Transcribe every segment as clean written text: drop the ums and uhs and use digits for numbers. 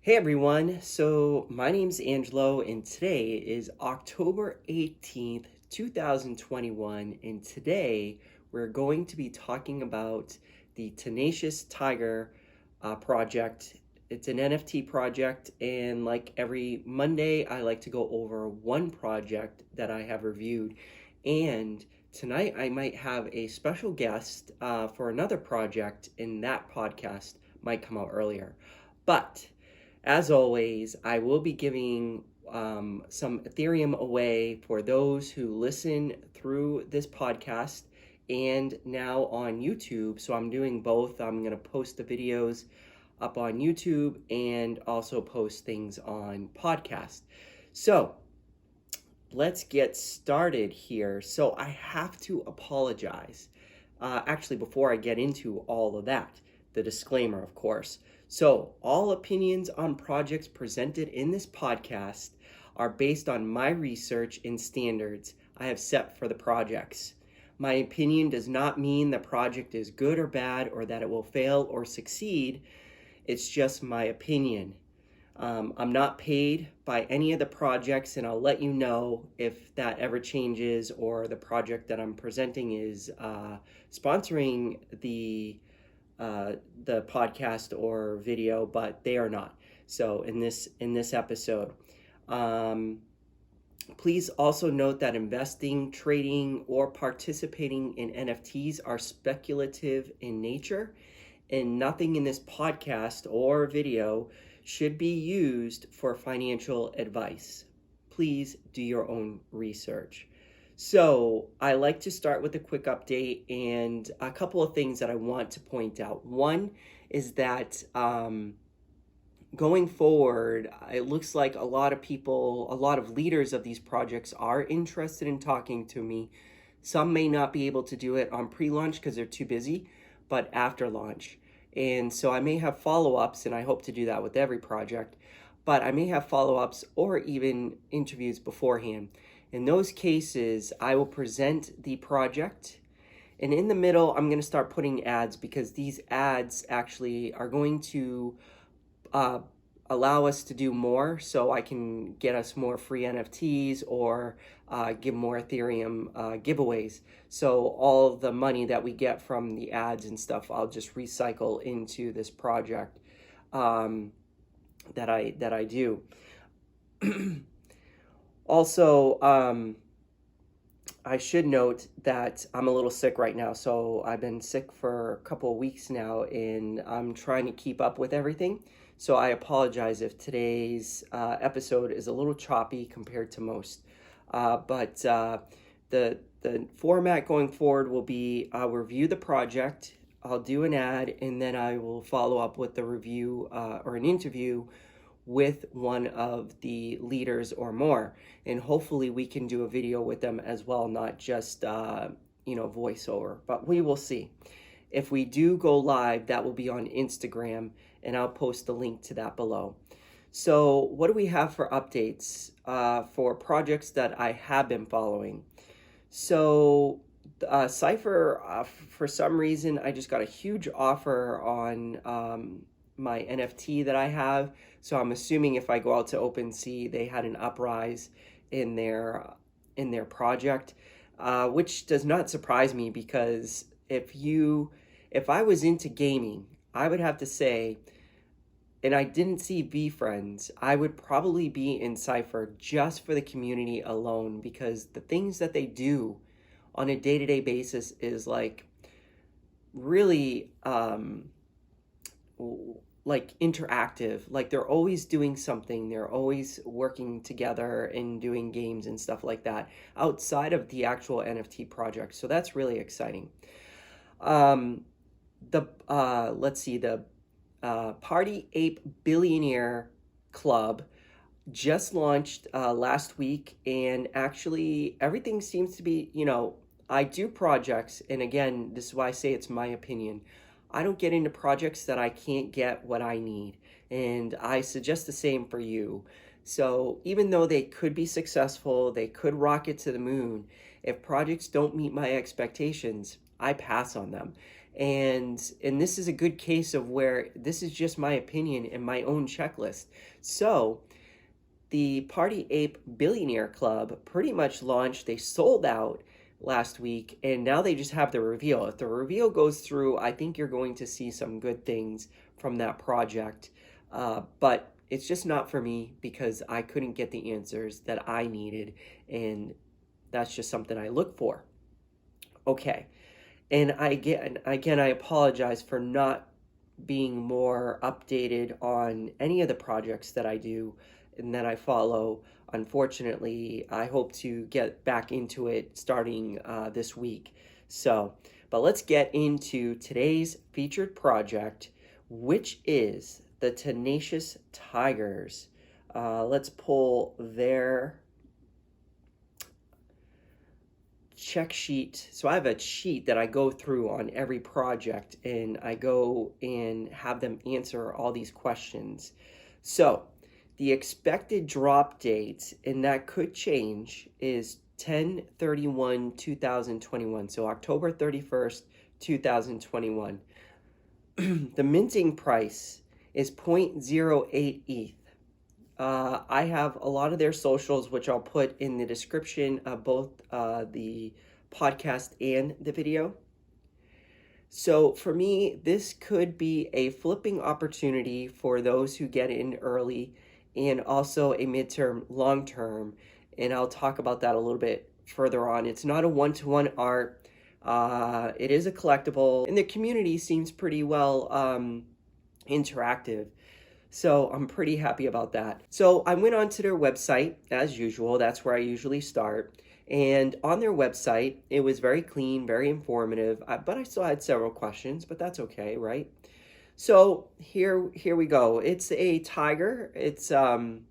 Hey everyone, so my name's Angelo and today is October 18th, 2021, and today we're going to be talking about the Tenacious Tiger project. It's an NFT project, and like every Monday, I like to go over one project that I have reviewed. And tonight I might have a special guest for another project, and that podcast might come out earlier. But as always, I will be giving some Ethereum away for those who listen through this podcast and now on YouTube. So I'm doing both. I'm going to post the videos up on YouTube and also post things on podcast. So let's get started here. So I have to apologize. Actually, before I get into all of that, the disclaimer, of course. So, all opinions on projects presented in this podcast are based on my research and standards I have set for the projects. My opinion does not mean the project is good or bad or that it will fail or succeed. It's just my opinion. I'm not paid by any of the projects, and I'll let you know if that ever changes or the project that I'm presenting is sponsoring the podcast or video, but they are not. So in this episode, please also note that investing, trading, or participating in NFTs are speculative in nature, and nothing in this podcast or video should be used for financial advice. Please do your own research. So I like to start with a quick update and a couple of things that I want to point out. One is that going forward, it looks like a lot of people, a lot of leaders of these projects are interested in talking to me. Some may not be able to do it on pre-launch because they're too busy, but after launch. And so I may have follow-ups, and I hope to do that with every project, but I may have follow-ups or even interviews beforehand. In those cases, I will present the project, and in the middle, I'm going to start putting ads because these ads actually are going to allow us to do more, so I can get us more free NFTs or give more Ethereum giveaways. So all the money that we get from the ads and stuff, I'll just recycle into this project that I do. Also, I should note that I'm a little sick right now. So I've been sick for a couple of weeks now, and I'm trying to keep up with everything. So I apologize if today's episode is a little choppy compared to most. But the format going forward will be I'll review the project, I'll do an ad, and then I will follow up with the review or an interview with one of the leaders or more. And hopefully we can do a video with them as well, not just, voiceover, but we will see. If we do go live, that will be on Instagram, and I'll post the link to that below. So what do we have for updates for projects that I have been following? So Sipher, for some reason, I just got a huge offer on my NFT that I have. So I'm assuming if I go out to OpenSea, they had an uprise in their project, which does not surprise me because if I was into gaming, I would have to say, and I didn't see VFriends, I would probably be in Sipher just for the community alone because the things that they do on a day-to-day basis is like really like interactive. Like they're always doing something, they're always working together and doing games and stuff like that outside of the actual NFT project. So that's really exciting. Let's see, the Party Ape Billionaire Club just launched last week, and actually everything seems to be, I do projects, and again, this is why I say it's my opinion. I don't get into projects that I can't get what I need, and I suggest the same for you. So even though they could be successful, they could rocket to the moon, if projects don't meet my expectations, I pass on them. And this is a good case of where this is just my opinion and my own checklist. So the Party Ape Billionaire Club pretty much launched. They sold out last week, and now they just have the reveal. If the reveal goes through, I think you're going to see some good things from that project. But it's just not for me because I couldn't get the answers that I needed, and that's just something I look for. Okay, and I apologize for not being more updated on any of the projects that I do and that I follow. Unfortunately, I hope to get back into it starting this week. But let's get into today's featured project, which is the Tenacious Tigers. Let's pull their check sheet. So I have a sheet that I go through on every project, and I go and have them answer all these questions. So the expected drop date, and that could change, is 10/31/2021. So October 31st, 2021. The minting price is 0.08 ETH. I have a lot of their socials, which I'll put in the description of both the podcast and the video. So for me, this could be a flipping opportunity for those who get in early, and also a midterm, long term. And I'll talk about that a little bit further on. It's not a one-to-one art. It is a collectible, and the community seems pretty well interactive. So I'm pretty happy about that. So I went onto their website as usual. That's where I usually start. And on their website, it was very clean, very informative, but I still had several questions, but that's okay, right? So here we go. It's a tiger. It's the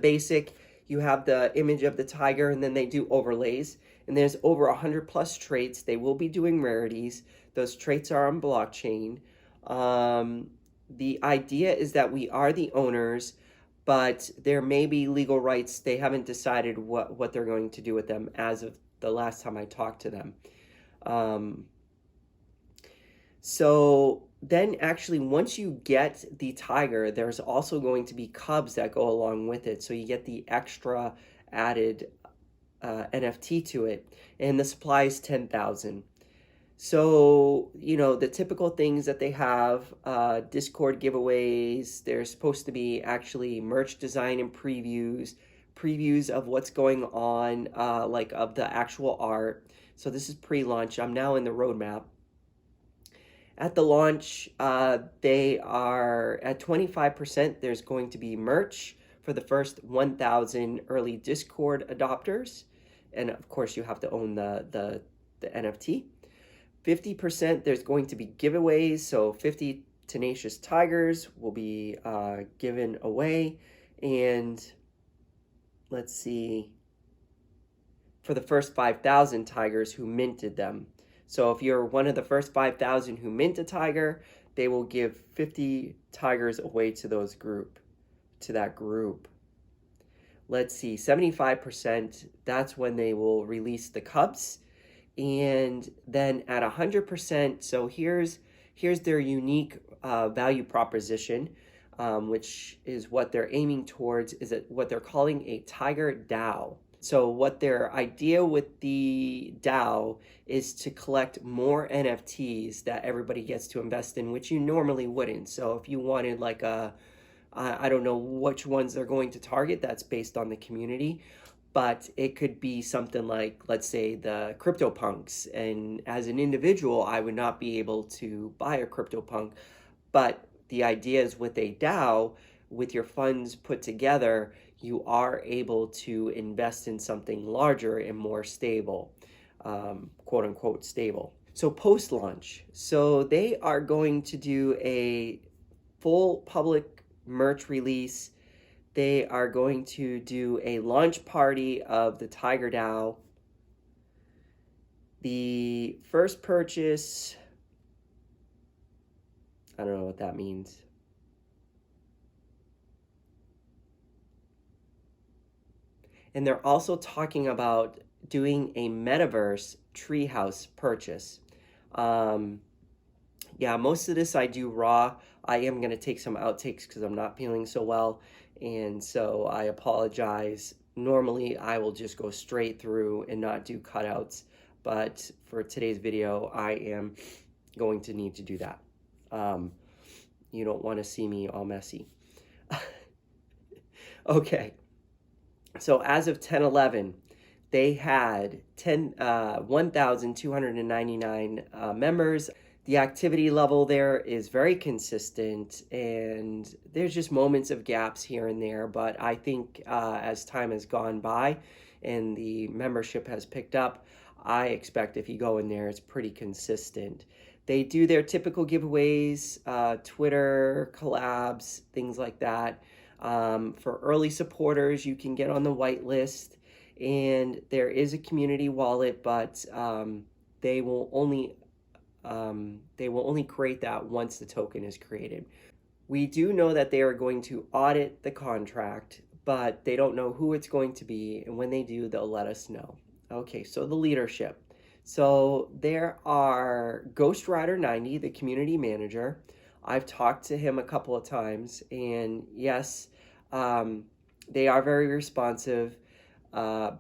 basic. You have the image of the tiger, and then they do overlays. And there's over 100 plus traits. They will be doing rarities. Those traits are on blockchain. The idea is that we are the owners, but there may be legal rights. They haven't decided what they're going to do with them as of the last time I talked to them. So then actually, once you get the tiger, there's also going to be cubs that go along with it. So you get the extra added NFT to it, and the supply is 10,000. So, the typical things that they have, Discord giveaways. There's supposed to be actually merch design and previews of what's going on, like of the actual art. So this is pre-launch. I'm now in the roadmap. At the launch, they are at 25%. There's going to be merch for the first 1,000 early Discord adopters. And of course, you have to own the NFT. 50%, there's going to be giveaways, so 50 Tenacious Tigers will be given away. And let's see, for the first 5,000 Tigers who minted them. So if you're one of the first 5,000 who mint a tiger, they will give 50 tigers away to that group. Let's see, 75%, that's when they will release the cubs. And then at 100%, so here's their unique value proposition, which is what they're aiming towards, is what they're calling a Tiger DAO. So what their idea with the DAO is to collect more NFTs that everybody gets to invest in, which you normally wouldn't. So if you wanted like I don't know which ones they're going to target, that's based on the community. But it could be something like, let's say, the CryptoPunks. And as an individual, I would not be able to buy a CryptoPunk. But the idea is with a DAO, with your funds put together, you are able to invest in something larger and more stable, quote unquote stable. So post-launch, so they are going to do a full public merch release. They are going to do a launch party of the Tiger DAO. The first purchase, I don't know what that means. And they're also talking about doing a metaverse treehouse purchase. Yeah, most of this I do raw. I am going to take some outtakes because I'm not feeling so well. And so I apologize. Normally, I will just go straight through and not do cutouts. But for today's video, I am going to need to do that. You don't want to see me all messy. Okay. So as of 10/11, they had 1,299 members. The activity level there is very consistent, and there's just moments of gaps here and there. But I think as time has gone by and the membership has picked up, I expect if you go in there, it's pretty consistent. They do their typical giveaways, Twitter collabs, things like that. For early supporters, you can get on the white list, and there is a community wallet, but they will only create that once the token is created. We do know that they are going to audit the contract, but they don't know who it's going to be, and when they do, they'll let us know. Okay, so the leadership. So there are Ghost Rider 90, the community manager. I've talked to him a couple of times, and yes, they are very responsive, and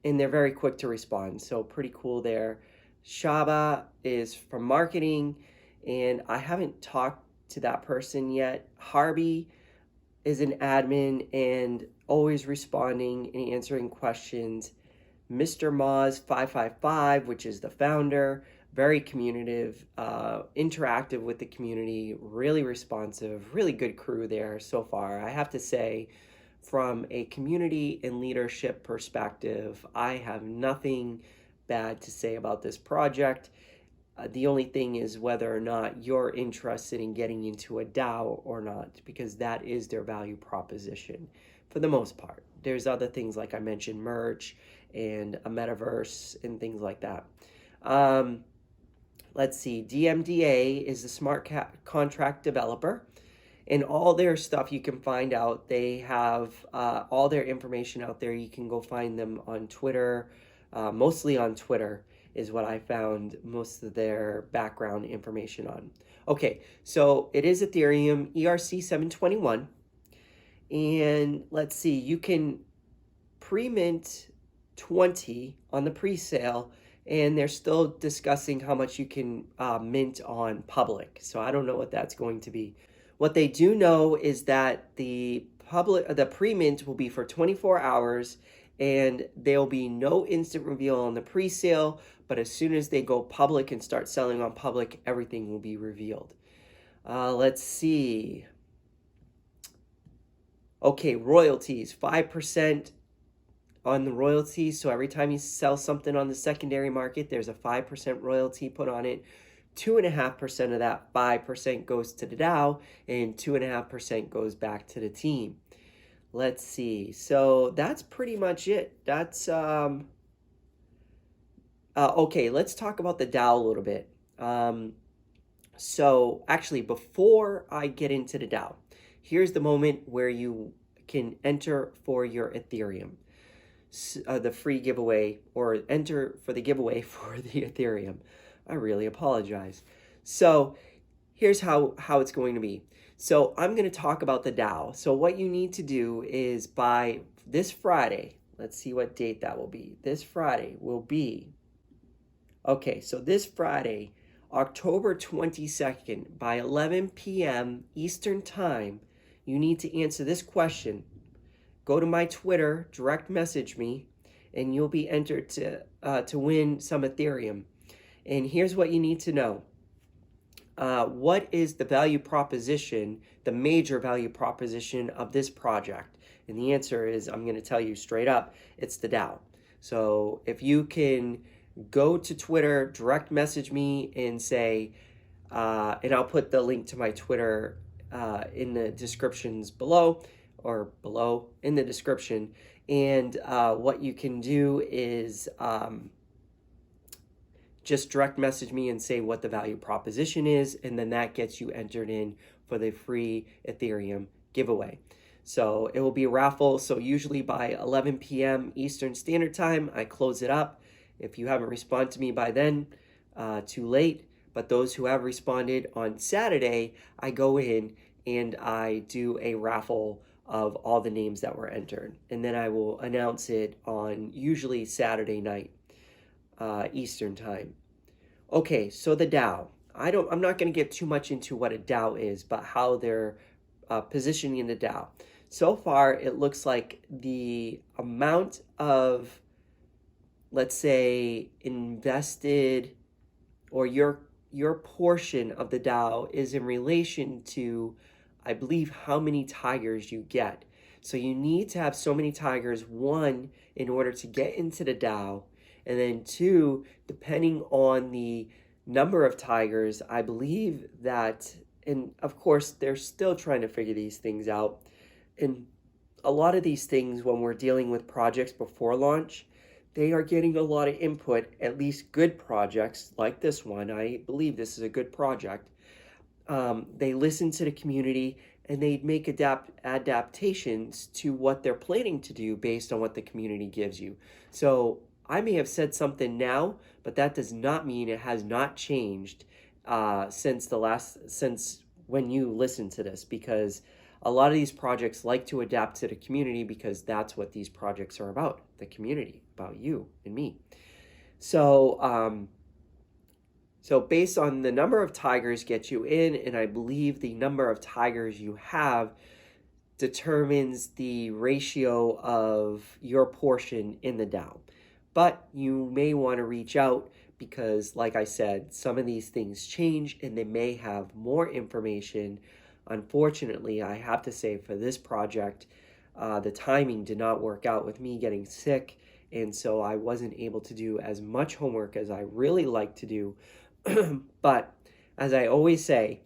they're very quick to respond. So pretty cool there. Shaba is from marketing, and I haven't talked to that person yet. Harvey is an admin and always responding and answering questions. Mr. Moz 555, which is the founder, very communicative, interactive with the community, really responsive, really good crew there so far. I have to say, from a community and leadership perspective, I have nothing bad to say about this project. The only thing is whether or not you're interested in getting into a DAO or not, because that is their value proposition for the most part. There's other things like I mentioned, merch and a metaverse and things like that. Let's see, DMDA is the smart contract developer, and all their stuff you can find out. They have all their information out there. You can go find them on Twitter, mostly on Twitter is what I found most of their background information on. Okay, so it is Ethereum ERC 721, and let's see, you can pre-mint 20 on the pre-sale, and they're still discussing how much you can mint on public. So I don't know what that's going to be. What they do know is that the pre-mint will be for 24 hours, and there'll be no instant reveal on the pre-sale, but as soon as they go public and start selling on public, everything will be revealed. Let's see. Okay, royalties, 5% on the royalties. So every time you sell something on the secondary market, there's a 5% royalty put on it. 2.5% of that 5% goes to the DAO, and 2.5% goes back to the team. Let's see. So that's pretty much it. That's okay. Let's talk about the DAO a little bit. So actually, before I get into the DAO, here's the moment where you can enter for your Ethereum, the free giveaway, or enter for the giveaway for the Ethereum. I really apologize. So here's how it's going to be. So I'm going to talk about the DAO. So what you need to do is by this Friday, let's see what date that will be. This Friday will be, okay, so this Friday, October 22nd, by 11 p.m. Eastern Time, you need to answer this question. Go to my Twitter, direct message me, and you'll be entered to win some Ethereum. And here's what you need to know. What is the value proposition, the major value proposition of this project? And the answer is, I'm going to tell you straight up, it's the DAO. So if you can go to Twitter, direct message me and say, and I'll put the link to my Twitter in the descriptions below, or below in the description. And what you can do is just direct message me and say what the value proposition is, and then that gets you entered in for the free Ethereum giveaway. So it will be a raffle. So usually by 11 p.m. Eastern Standard Time, I close it up. If you haven't responded to me by then, too late. But those who have responded on Saturday, I go in and I do a raffle of all the names that were entered. And then I will announce it on usually Saturday night, Eastern time. Okay, so the DAO. I'm not going to get too much into what a DAO is, but how they're positioning the DAO. So far, it looks like the amount of, let's say, invested, or your portion of the DAO is in relation to, I believe, how many tigers you get. So you need to have so many tigers, one, in order to get into the DAO, and then two, depending on the number of tigers, I believe that, and of course, they're still trying to figure these things out. And a lot of these things, when we're dealing with projects before launch, they are getting a lot of input, at least good projects like this one. I believe this is a good project. They listen to the community and they make adaptations to what they're planning to do based on what the community gives you. So I may have said something now, but that does not mean it has not changed since when you listen to this, because a lot of these projects like to adapt to the community, because that's what these projects are about, the community, about you and me. So, so based on the number of tigers get you in, and I believe the number of tigers you have determines the ratio of your portion in the DAO. But you may want to reach out because, like I said, some of these things change and they may have more information. Unfortunately, I have to say for this project, the timing did not work out with me getting sick, and so I wasn't able to do as much homework as I really like to do. But as I always say,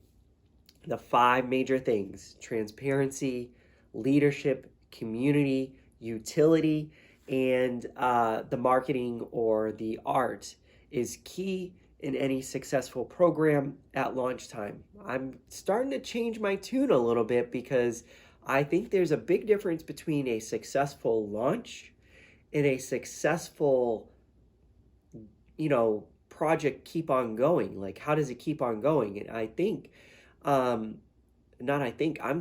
the 5 major things: transparency, leadership, community, utility, and the marketing or the art is key in any successful program at launch time. I'm starting to change my tune a little bit because I think there's a big difference between a successful launch and a successful, project keep on going. Like, how does it keep on going? And I think, I'm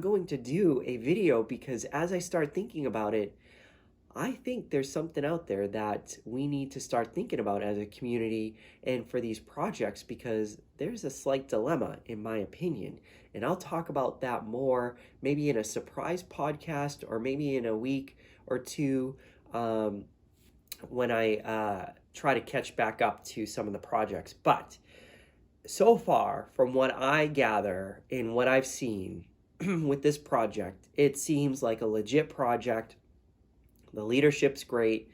going to do a video, because as I start thinking about it, I think there's something out there that we need to start thinking about as a community and for these projects, because there's a slight dilemma, in my opinion. And I'll talk about that more, maybe in a surprise podcast, or maybe in a week or two, when I try to catch back up to some of the projects. But so far, from what I gather and what I've seen with this project, it seems like a legit project. The leadership's great.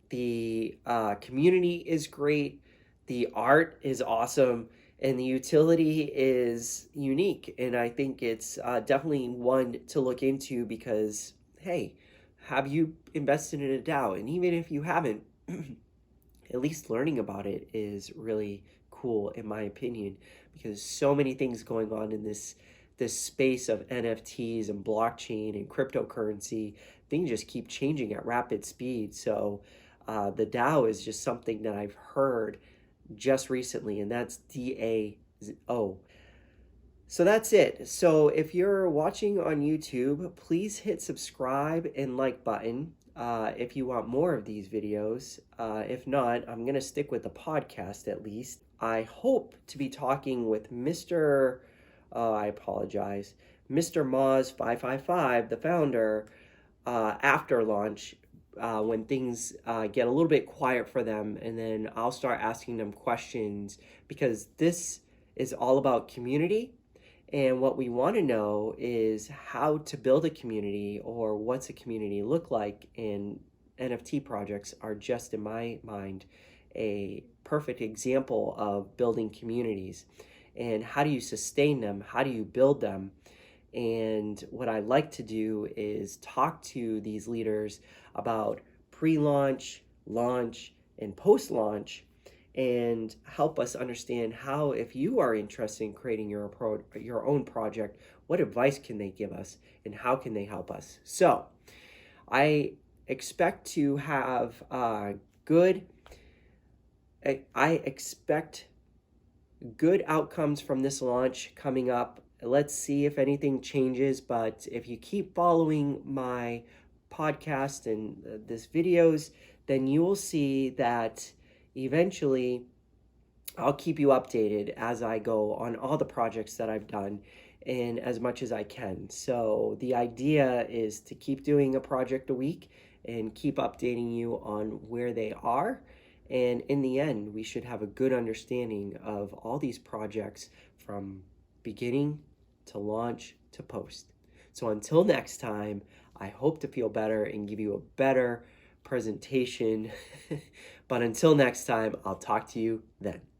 The community is great. The art is awesome. And the utility is unique. And I think it's definitely one to look into, because, hey, have you invested in a DAO? And even if you haven't, at least learning about it is really cool, in my opinion, because so many things going on in this space of NFTs and blockchain and cryptocurrency. Things just keep changing at rapid speed. So the DAO is just something that I've heard just recently, and that's DAO. So that's it. So if you're watching on YouTube, please hit subscribe and like button if you want more of these videos. If not, I'm going to stick with the podcast at least. I hope to be talking with Mr. Mr. Moz555, the founder, after launch, when things get a little bit quiet for them, and then I'll start asking them questions, because this is all about community. And what we want to know is how to build a community, or what's a community look like. And NFT projects are just, in my mind, a perfect example of building communities. And how do you sustain them? How do you build them? And what I like to do is talk to these leaders about pre-launch, launch, and post-launch, and help us understand how, if you are interested in creating your own project, what advice can they give us and how can they help us? So I expect to have I expect good outcomes from this launch coming up. Let's see if anything changes, but if you keep following my podcast and this videos, then you will see that eventually I'll keep you updated as I go on all the projects that I've done and as much as I can. So the idea is to keep doing a project a week and keep updating you on where they are. And in the end, we should have a good understanding of all these projects from beginning to launch to post. So until next time, I hope to feel better and give you a better presentation. But until next time, I'll talk to you then.